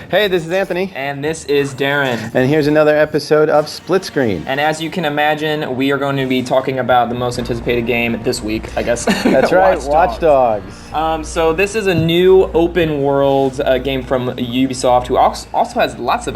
Hey, this is Anthony. And this is Darren. And here's another episode of Split Screen. And as you can imagine, we are going to be talking about the most anticipated game this week, I guess. That's right, Watch Dogs. So this is a new open world game from Ubisoft, who also has lots of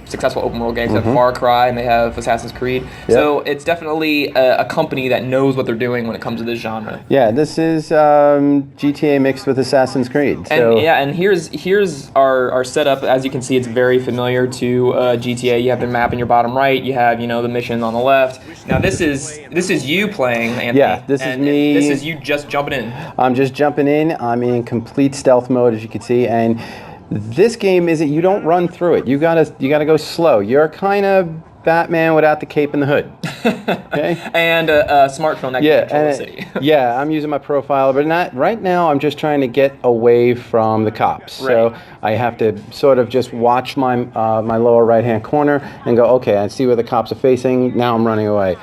successful open world games. They have Far Cry and they have Assassin's Creed. Yep. So it's definitely a company that knows what they're doing when it comes to this genre. Yeah, this is GTA mixed with Assassin's Creed. So. And here's our setup. As you can see, it's very familiar to GTA. You have the map in your bottom right. You have the mission on the left. Now this is you playing, Anthony. Yeah, this is me. This is you just jumping in. I'm just jumping in. I'm in complete stealth mode, as you can see, and this game you don't run through it. You gotta go slow. You're kind of Batman without the cape and the hood. Okay? And a smartphone that can control the city. Yeah, I'm using my profiler, but right now I'm just trying to get away from the cops. Right. So I have to sort of just watch my my lower right-hand corner and go, okay, I see where the cops are facing. Now I'm running away.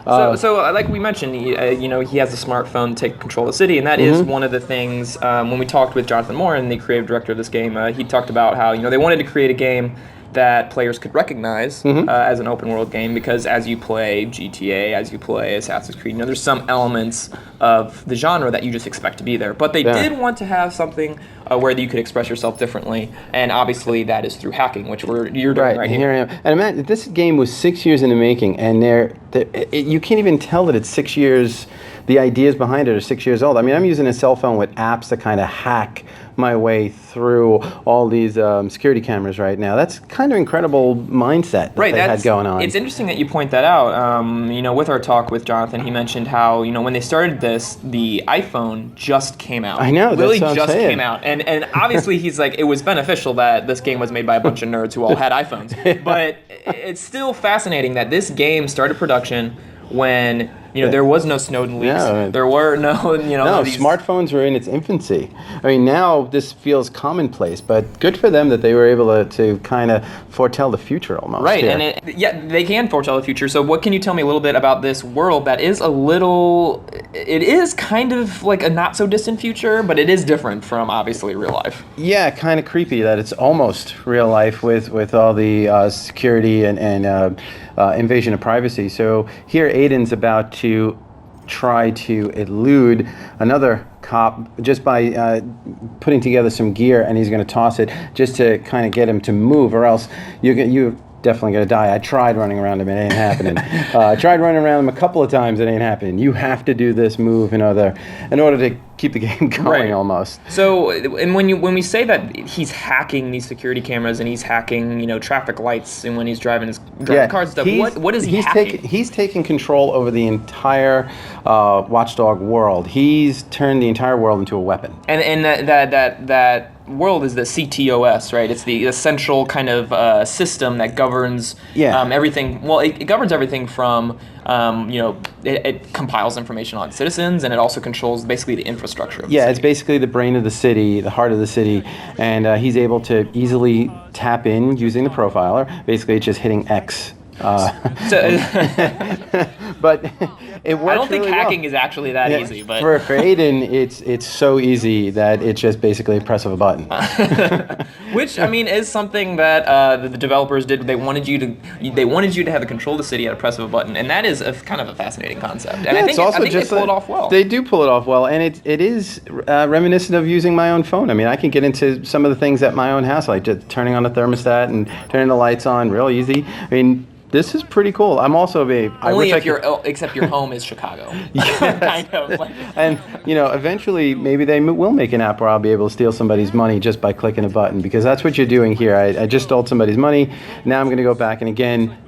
So like we mentioned, he has a smartphone to take control of the city, and that is one of the things. When we talked with Jonathan Moore, the creative director of this game, he talked about how they wanted to create a game that players could recognize as an open world game, because as you play GTA, as you play Assassin's Creed, there's some elements of the genre that you just expect to be there. But they did want to have something where you could express yourself differently, and obviously that is through hacking, which you're doing right here. Here I am. And imagine, this game was 6 years in the making, and you can't even tell that it's 6 years. The ideas behind it are 6 years old. I mean, I'm using a cell phone with apps to kind of hack my way through all these security cameras right now. That's kind of incredible mindset that they had going on. It's interesting that you point that out. With our talk with Jonathan, he mentioned how when they started this, the iPhone just came out. I know, really that's what I'm saying. Came out, and obviously he's like, it was beneficial that this game was made by a bunch of nerds who all had iPhones. But it's still fascinating that this game started production when there was no Snowden leaks. Yeah. There were no smartphones were in its infancy. I mean, now this feels commonplace, but good for them that they were able to kind of foretell the future almost. Right, here. and they can foretell the future. So what can you tell me a little bit about this world that is it is kind of like a not so distant future, but it is different from obviously real life. Yeah, kind of creepy that it's almost real life with all the security and invasion of privacy. So here Aiden's about to try to elude another cop just by putting together some gear, and he's going to toss it just to kind of get him to move, or else you're definitely going to die. I tried running around him, it ain't happening. I tried running around him a couple of times, it ain't happening. You have to do this move in order to keep the game going, almost. So, and when we say that he's hacking these security cameras and he's hacking, traffic lights, and when he's driving cars and stuff, what is he hacking? He's taking control over the entire Watchdog world. He's turned the entire world into a weapon. And that world is the CTOS, right? It's the essential kind of system that governs everything. Well, it governs everything from it compiles information on citizens, and it also controls basically the infrastructure of the city. It's basically the brain of the city, the heart of the city, and he's able to easily tap in using the profiler. Basically, it's just hitting X. But it works. I don't think really hacking well. is actually that easy, but for Aiden, it's so easy that it's just basically a press of a button. Which is something that the developers did. They wanted you to have the control of the city at a press of a button, and that is kind of a fascinating concept. And I think they pull it off well. They do pull it off well, and it is reminiscent of using my own phone. I mean, I can get into some of the things at my own house, like just turning on the thermostat and turning the lights on, real easy. I mean, this is pretty cool. I'm also except your home is Chicago. Kind of. And eventually maybe they will make an app where I'll be able to steal somebody's money just by clicking a button, because that's what you're doing here. I just stole somebody's money. Now I'm going to go back and again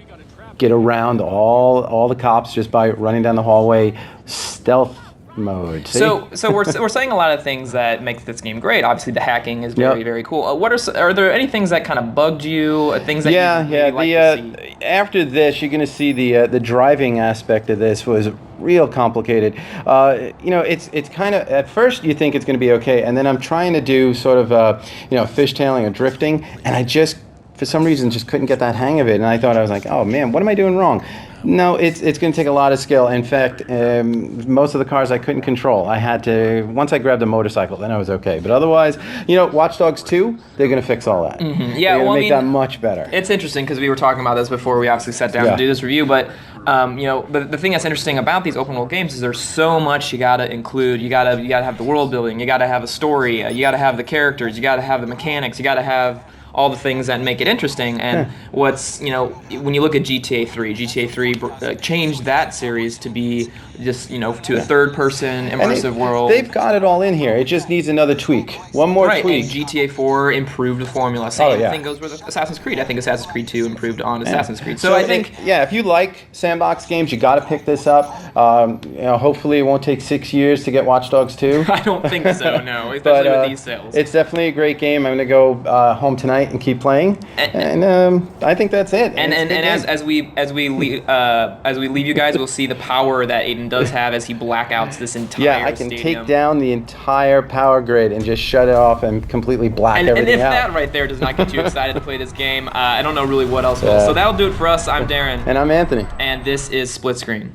get around all the cops just by running down the hallway, stealth mode. See? So we're saying a lot of things that make this game great. Obviously, the hacking is very very cool. Are there any things that kind of bugged you? Things that you really like to see? After this, you're going to see the driving aspect of this was real complicated. It's kind of, at first you think it's going to be okay, and then I'm trying to do sort of fishtailing or drifting, and I just for some reason just couldn't get that hang of it, and I was like, oh man, what am I doing wrong? No, it's going to take a lot of skill. In fact, most of the cars I couldn't control. I had to, once I grabbed a motorcycle, then I was okay. But otherwise, Watch Dogs 2, they're going to fix all that. Yeah, they're going to make that much better. It's interesting because we were talking about this before we obviously sat down to do this review, but the thing that's interesting about these open world games is there's so much you gotta include. You gotta have the world building. You gotta have a story. You gotta have the characters. You gotta have the mechanics. You gotta have all the things that make it interesting. And what's when you look at GTA 3 changed that series to be just to a third-person immersive world. They've got it all in here. It just needs another tweak. One more tweak. And GTA 4 improved the formula. Same thing goes with Assassin's Creed. I think Assassin's Creed 2 improved on Assassin's Creed. So I think if you like sandbox games, you got to pick this up. Hopefully, it won't take 6 years to get Watch Dogs 2. I don't think so. No, especially with these sales. It's definitely a great game. I'm going to go home tonight and keep playing. And I think that's it. And as we leave you guys, we'll see the power that Aiden does have as he blackouts this entire I can stadium. take down the entire power grid and just shut it off and completely black everything out. And if that right there does not get you excited to play this game, I don't know really what else will. So that'll do it for us. I'm Darren. And I'm Anthony. And this is Split Screen.